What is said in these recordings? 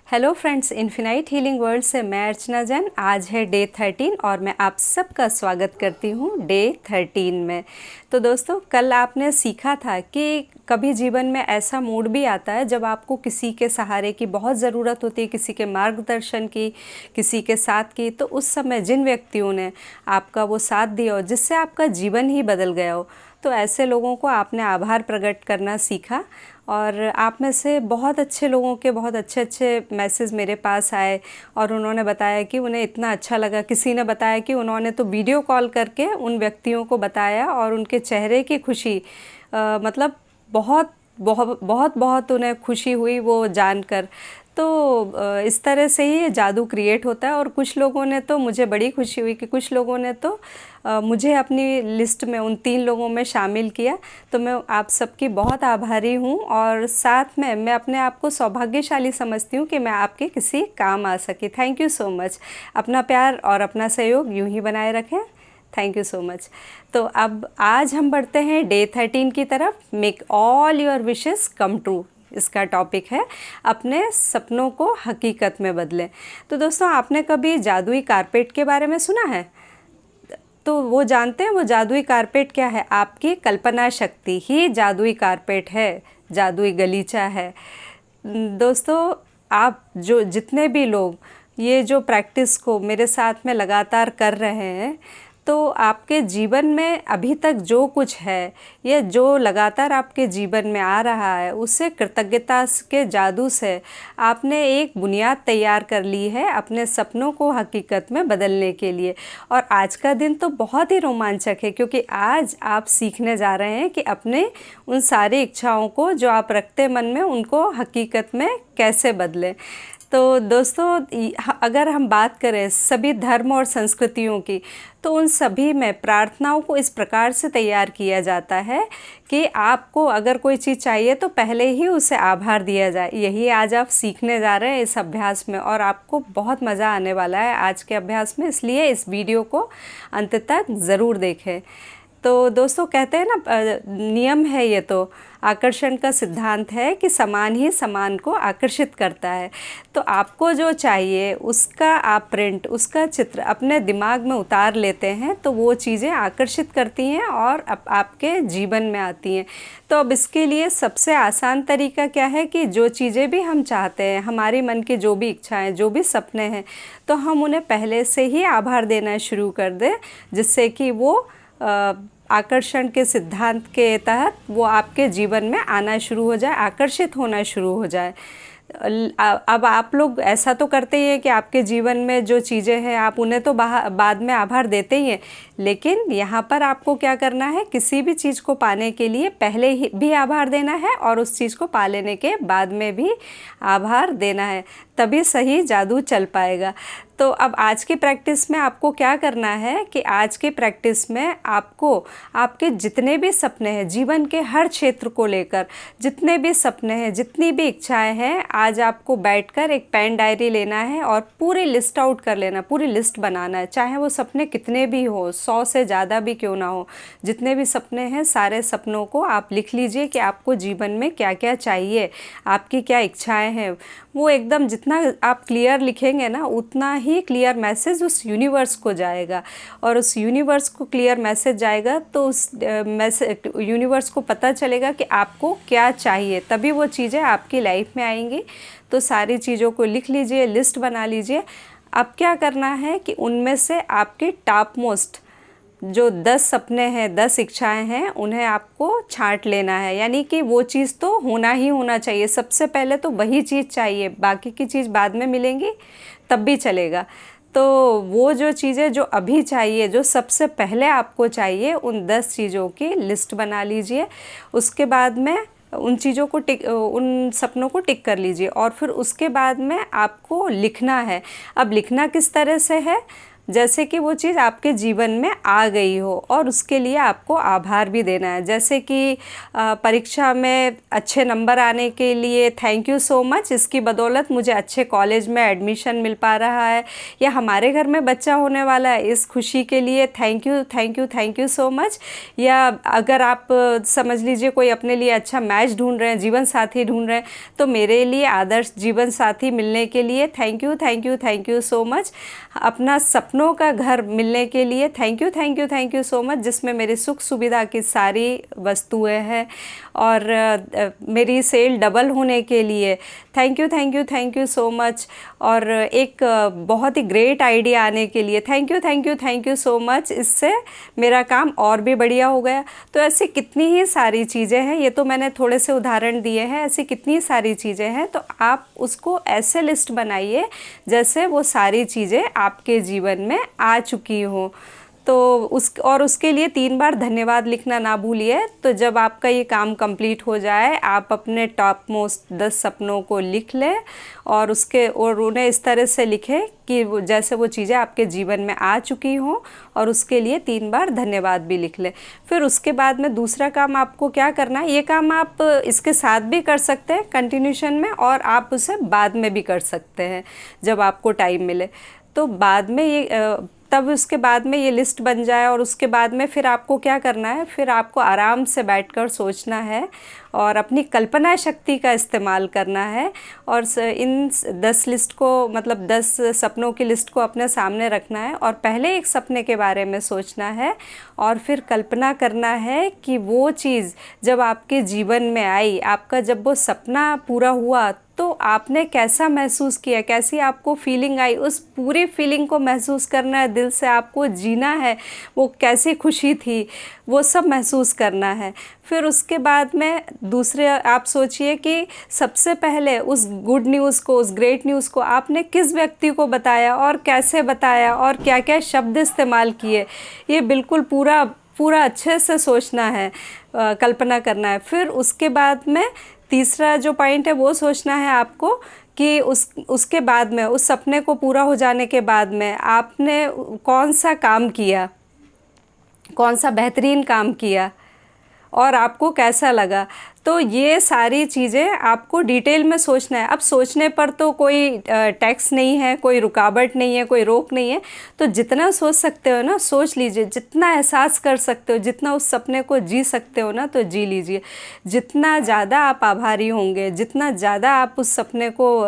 Hello friends, infinite healing world से मैं अर्चना जैन। आज है डे 13 और मैं आप सबका स्वागत करती हूँ डे 13 में। तो दोस्तों, कल आपने सीखा था कि कभी जीवन में ऐसा मूड भी आता है जब आपको किसी के सहारे की बहुत ज़रूरत होती है, किसी के मार्गदर्शन की, किसी के साथ की। तो उस समय जिन व्यक्तियों ने आपका वो साथ दिया हो, जिससे आपका जीवन ही बदल गया हो, तो ऐसे लोगों को आपने आभार प्रकट करना सीखा। और आप में से बहुत अच्छे लोगों के बहुत अच्छे अच्छे मैसेज मेरे पास आए और उन्होंने बताया कि उन्हें इतना अच्छा लगा। किसी ने बताया कि उन्होंने तो वीडियो कॉल करके उन व्यक्तियों को बताया और उनके चेहरे की खुशी मतलब बहुत बहुत बहुत बहुत उन्हें खुशी हुई वो जानकर। तो इस तरह से ही ये जादू क्रिएट होता है। और कुछ लोगों ने तो, मुझे बड़ी खुशी हुई कि कुछ लोगों ने तो मुझे अपनी लिस्ट में उन 3 लोगों में शामिल किया। तो मैं आप सबकी बहुत आभारी हूँ और साथ में मैं अपने आप को सौभाग्यशाली समझती हूँ कि मैं आपके किसी काम आ सकी। Thank you so much. अपना प्यार और अपना सहयोग यूँ ही बनाए रखें। Thank you so much. तो अब आज हम बढ़ते हैं डे 13 की तरफ। Make all your wishes come true, इसका टॉपिक है अपने सपनों को हकीकत में बदलें। तो दोस्तों, आपने कभी जादुई कारपेट के बारे में सुना है? तो वो जानते हैं वो जादुई कारपेट क्या है? आपकी कल्पना शक्ति ही जादुई कारपेट है, जादुई गलीचा है। दोस्तों, आप जो जितने भी लोग ये जो प्रैक्टिस को मेरे साथ में लगातार कर रहे हैं, तो आपके जीवन में अभी तक जो कुछ है या जो लगातार आपके जीवन में आ रहा है, उससे कृतज्ञता के जादू से आपने एक बुनियाद तैयार कर ली है अपने सपनों को हकीकत में बदलने के लिए। और आज का दिन तो बहुत ही रोमांचक है, क्योंकि आज आप सीखने जा रहे हैं कि अपने उन सारी इच्छाओं को जो आप रखते मन में, उनको हकीकत में कैसे बदलें। तो दोस्तों, अगर हम बात करें सभी धर्म और संस्कृतियों की, तो उन सभी में प्रार्थनाओं को इस प्रकार से तैयार किया जाता है कि आपको अगर कोई चीज़ चाहिए तो पहले ही उसे आभार दिया जाए। यही आज आप सीखने जा रहे हैं इस अभ्यास में, और आपको बहुत मज़ा आने वाला है आज के अभ्यास में। इसलिए इस वीडियो को अंत तक ज़रूर देखें। तो दोस्तों, कहते हैं ना, नियम है ये, तो आकर्षण का सिद्धांत है कि समान ही समान को आकर्षित करता है। तो आपको जो चाहिए उसका आप प्रिंट, उसका चित्र अपने दिमाग में उतार लेते हैं, तो वो चीज़ें आकर्षित करती हैं और आपके जीवन में आती हैं। तो अब इसके लिए सबसे आसान तरीका क्या है कि जो चीज़ें भी हम चाहते हैं, हमारी मन की जो भी इच्छाएं, जो भी सपने हैं, तो हम उन्हें पहले से ही आभार देना शुरू कर दें, जिससे कि वो आकर्षण के सिद्धांत के तहत वो आपके जीवन में आना शुरू हो जाए, आकर्षित होना शुरू हो जाए। अब आप लोग ऐसा तो करते ही हैं कि आपके जीवन में जो चीज़ें हैं आप उन्हें तो बाद में आभार देते ही हैं, लेकिन यहाँ पर आपको क्या करना है, किसी भी चीज़ को पाने के लिए पहले ही भी आभार देना है और उस चीज़ को पा लेने के बाद में भी आभार देना है, तभी सही जादू चल पाएगा। तो अब आज की प्रैक्टिस में आपको क्या करना है कि आज की प्रैक्टिस में आपको आपके जितने भी सपने हैं, जीवन के हर क्षेत्र को लेकर जितने भी सपने हैं, जितनी भी इच्छाएं हैं, आज आपको बैठकर एक पेन डायरी लेना है और पूरी लिस्ट आउट कर लेना, पूरी लिस्ट बनाना है। चाहे वो सपने कितने भी हो, 100 से ज़्यादा भी क्यों ना हो, जितने भी सपने हैं सारे सपनों को आप लिख लीजिए कि आपको जीवन में क्या क्या चाहिए, आपकी क्या इच्छाएँ हैं। वो एकदम जितना आप क्लियर लिखेंगे ना, उतना ही क्लियर मैसेज उस यूनिवर्स को जाएगा, और उस यूनिवर्स को क्लियर मैसेज जाएगा तो उस यूनिवर्स को पता चलेगा कि आपको क्या चाहिए, तभी वो चीज़ें आपकी लाइफ में आएंगी। तो सारी चीज़ों को लिख लीजिए, लिस्ट बना लीजिए। अब क्या करना है कि उनमें से आपके टॉप मोस्ट जो 10 सपने हैं, 10 इच्छाएं हैं, उन्हें आपको छांट लेना है। यानी कि वो चीज़ तो होना ही होना चाहिए, सबसे पहले तो वही चीज़ चाहिए, बाकी की चीज़ बाद में मिलेंगी तब भी चलेगा। तो वो जो चीज़ें जो अभी चाहिए, जो सबसे पहले आपको चाहिए, उन 10 चीज़ों की लिस्ट बना लीजिए। उसके बाद में उन चीज़ों को उन सपनों को टिक कर लीजिए, और फिर उसके बाद में आपको लिखना है। अब लिखना किस तरह से है, जैसे कि वो चीज़ आपके जीवन में आ गई हो, और उसके लिए आपको आभार भी देना है। जैसे कि परीक्षा में अच्छे नंबर आने के लिए थैंक यू सो मच, इसकी बदौलत मुझे अच्छे कॉलेज में एडमिशन मिल पा रहा है, या हमारे घर में बच्चा होने वाला है, इस खुशी के लिए thank you thank you thank you so much. या अगर आप समझ लीजिए कोई अपने लिए अच्छा मैच ढूंढ रहे हैं, जीवन साथी ढूंढ रहे हैं, तो मेरे लिए आदर्श जीवन साथी मिलने के लिए thank you thank you thank you so much. अपना सपनों का घर मिलने के लिए thank you thank you thank you so much, जिसमें मेरी सुख सुविधा की सारी वस्तुएं हैं। और मेरी सेल डबल होने के लिए थैंक यू सो मच। और एक बहुत ही ग्रेट आइडिया आने के लिए थैंक यू सो मच, इससे मेरा काम और भी बढ़िया हो गया। तो ऐसी कितनी ही सारी चीज़ें हैं, ये तो मैंने थोड़े से उदाहरण दिए हैं, ऐसी कितनी सारी चीज़ें हैं। तो आप उसको ऐसे लिस्ट बनाइए जैसे वो सारी चीज़ें आपके जीवन में आ चुकी हों। तो उसके लिए 3 बार धन्यवाद लिखना ना भूलिए। तो जब आपका ये काम कंप्लीट हो जाए, आप अपने टॉप मोस्ट 10 सपनों को लिख लें, और उन्हें इस तरह से लिखें कि जैसे वो चीज़ें आपके जीवन में आ चुकी हों, और उसके लिए 3 बार धन्यवाद भी लिख लें। फिर उसके बाद में दूसरा काम आपको क्या करना है, ये काम आप इसके साथ भी कर सकते हैं कंटिन्यूशन में, और आप उसे बाद में भी कर सकते हैं जब आपको टाइम मिले। तो बाद में तब उसके बाद में ये लिस्ट बन जाए, और उसके बाद में फिर आपको क्या करना है, फिर आपको आराम से बैठकर सोचना है और अपनी कल्पना शक्ति का इस्तेमाल करना है, और इन 10 लिस्ट को, मतलब 10 सपनों की लिस्ट को अपने सामने रखना है, और पहले एक सपने के बारे में सोचना है, और फिर कल्पना करना है कि वो चीज़ जब आपके जीवन में आई, आपका जब वो सपना पूरा हुआ, तो आपने कैसा महसूस किया, कैसी आपको फीलिंग आई, उस पूरी फीलिंग को महसूस करना है, दिल से आपको जीना है, वो कैसी खुशी थी वो सब महसूस करना है। फिर उसके बाद में दूसरे आप सोचिए कि सबसे पहले उस गुड न्यूज़ को, उस ग्रेट न्यूज़ को आपने किस व्यक्ति को बताया, और कैसे बताया, और क्या क्या शब्द इस्तेमाल किए, ये बिल्कुल पूरा अच्छे से सोचना है, कल्पना करना है। फिर उसके बाद में तीसरा जो पॉइंट है वो सोचना है आपको कि उसके बाद में, उस सपने को पूरा हो जाने के बाद में आपने कौन सा काम किया, कौन सा बेहतरीन काम किया, और आपको कैसा लगा। तो ये सारी चीज़ें आपको डिटेल में सोचना है। अब सोचने पर तो कोई टैक्स नहीं है, कोई रुकावट नहीं है, कोई रोक नहीं है। तो जितना सोच सकते हो ना, सोच लीजिए, जितना एहसास कर सकते हो, जितना उस सपने को जी सकते हो ना, तो जी लीजिए। जितना ज़्यादा आप आभारी होंगे, जितना ज़्यादा आप उस सपने को,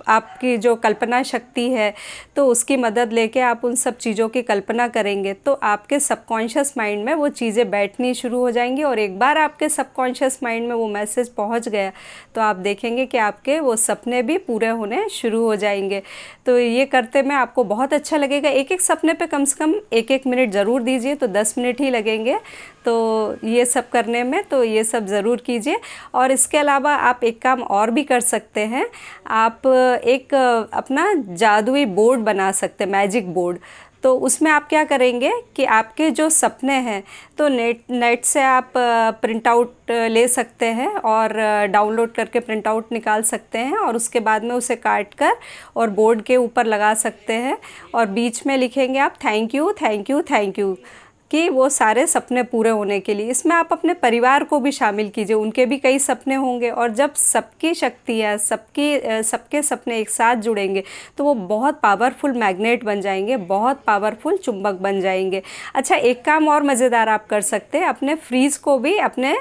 आपकी जो कल्पना शक्ति है, तो उसकी मदद लेके आप उन सब चीज़ों की कल्पना करेंगे, तो आपके सबकॉन्शियस माइंड में वो चीज़ें बैठनी शुरू हो जाएंगी। और एक बार आपके सबकॉन्शियस माइंड में वो मैसेज पहुंच गया, तो आप देखेंगे कि आपके वो सपने भी पूरे होने शुरू हो जाएंगे। तो ये करते में आपको बहुत अच्छा लगेगा। एक एक सपने पे कम से कम 1-1 मिनट ज़रूर दीजिए, तो 10 मिनट ही लगेंगे तो ये सब करने में। तो ये सब ज़रूर कीजिए। और इसके अलावा आप एक काम और भी कर सकते हैं, आप एक अपना जादुई बोर्ड बना सकते हैं, मैजिक बोर्ड। तो उसमें आप क्या करेंगे कि आपके जो सपने हैं, तो नेट से आप प्रिंट आउट ले सकते हैं, और डाउनलोड करके प्रिंट आउट निकाल सकते हैं, और उसके बाद में उसे काट कर और बोर्ड के ऊपर लगा सकते हैं, और बीच में लिखेंगे आप thank you thank you thank you, कि वो सारे सपने पूरे होने के लिए। इसमें आप अपने परिवार को भी शामिल कीजिए, उनके भी कई सपने होंगे, और जब सबकी शक्तियाँ, सबके सपने एक साथ जुड़ेंगे, तो वो बहुत पावरफुल मैग्नेट बन जाएंगे, बहुत पावरफुल चुंबक बन जाएंगे। अच्छा, एक काम और मज़ेदार आप कर सकते हैं, अपने फ्रीज़ को भी अपने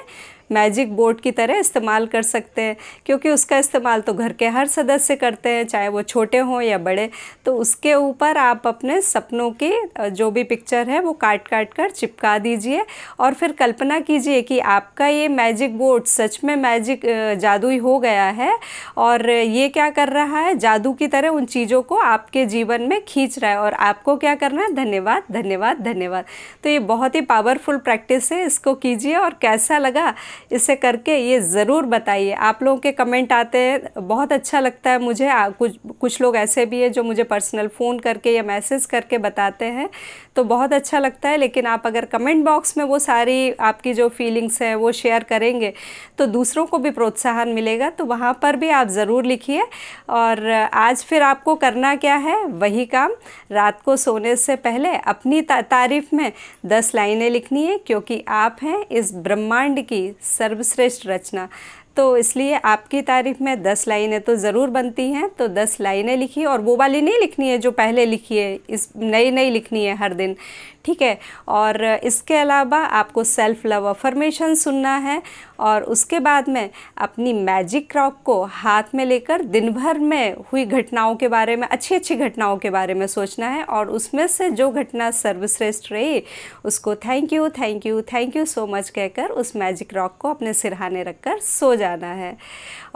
मैजिक बोर्ड की तरह इस्तेमाल कर सकते हैं, क्योंकि उसका इस्तेमाल तो घर के हर सदस्य करते हैं, चाहे वो छोटे हों या बड़े। तो उसके ऊपर आप अपने सपनों की जो भी पिक्चर है वो काट कर चिपका दीजिए, और फिर कल्पना कीजिए कि आपका ये मैजिक बोर्ड सच में मैजिक जादुई हो गया है, और ये क्या कर रहा है, जादू की तरह उन चीज़ों को आपके जीवन में खींच रहा है, और आपको क्या करना है, धन्यवाद धन्यवाद धन्यवाद। तो ये बहुत ही पावरफुल प्रैक्टिस है, इसको कीजिए। और कैसा लगा इसे करके ये ज़रूर बताइए। आप लोगों के कमेंट आते हैं, बहुत अच्छा लगता है मुझे। कुछ लोग ऐसे भी हैं जो मुझे पर्सनल फ़ोन करके या मैसेज करके बताते हैं, तो बहुत अच्छा लगता है। लेकिन आप अगर कमेंट बॉक्स में वो सारी आपकी जो फीलिंग्स हैं वो शेयर करेंगे तो दूसरों को भी प्रोत्साहन मिलेगा, तो वहाँ पर भी आप ज़रूर लिखिए। और आज फिर आपको करना क्या है, वही काम, रात को सोने से पहले अपनी तारीफ़ में 10 लाइनें लिखनी है, क्योंकि आप हैं इस ब्रह्मांड की सर्वश्रेष्ठ रचना। तो इसलिए आपकी तारीफ़ में 10 लाइनें तो ज़रूर बनती हैं। तो 10 लाइनें लिखिए, और वो वाली नहीं लिखनी है जो पहले लिखी है, इस नई नई लिखनी है हर दिन, ठीक है। और इसके अलावा आपको सेल्फ लव अफर्मेशन सुनना है, और उसके बाद में अपनी मैजिक रॉक को हाथ में लेकर दिन भर में हुई घटनाओं के बारे में, अच्छी अच्छी घटनाओं के बारे में सोचना है, और उसमें से जो घटना सर्वश्रेष्ठ रही उसको thank you thank you thank you so much कहकर उस मैजिक रॉक को अपने सिरहाने रखकर सो जाना है।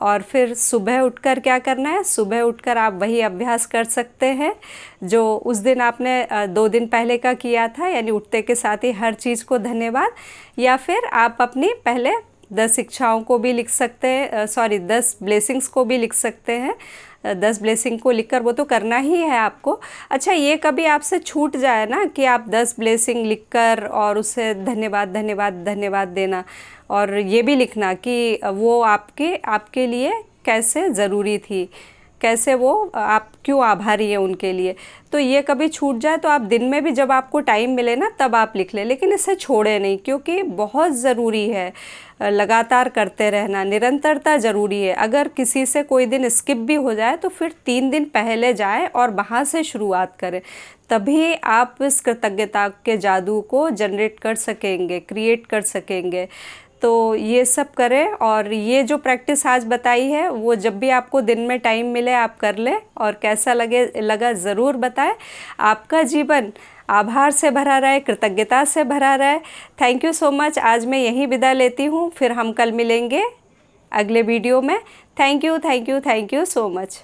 और फिर सुबह उठकर क्या करना है, सुबह उठकर आप वही अभ्यास कर सकते हैं जो उस दिन आपने 2 दिन पहले का किया था, यानी उठते के साथ ही हर चीज़ को धन्यवाद। या फिर आप अपनी पहले 10 इच्छाओं को भी लिख सकते हैं, 10 ब्लेसिंग्स को भी लिख सकते हैं। 10 ब्लेसिंग को लिखकर, वो तो करना ही है आपको। अच्छा, ये कभी आपसे छूट जाए ना कि आप 10 ब्लेसिंग लिखकर और उससे धन्यवाद धन्यवाद धन्यवाद देना, और ये भी लिखना कि वो आपके लिए कैसे ज़रूरी थी, कैसे वो आप क्यों आभारी हैं उनके लिए। तो ये कभी छूट जाए तो आप दिन में भी जब आपको टाइम मिले ना तब आप लिख लें, लेकिन इसे छोड़े नहीं, क्योंकि बहुत ज़रूरी है लगातार करते रहना, निरंतरता ज़रूरी है। अगर किसी से कोई दिन स्किप भी हो जाए तो फिर 3 दिन पहले जाएं और वहाँ से शुरुआत करें, तभी आप इस कृतज्ञता के जादू को जनरेट कर सकेंगे, क्रिएट कर सकेंगे। तो ये सब करें, और ये जो प्रैक्टिस आज बताई है वो जब भी आपको दिन में टाइम मिले आप कर लें, और कैसा लगा ज़रूर बताएं। आपका जीवन आभार से भरा रहे, कृतज्ञता से भरा रहे। Thank you so much. आज मैं यहीं विदा लेती हूँ, फिर हम कल मिलेंगे अगले वीडियो में। Thank you thank you thank you so much.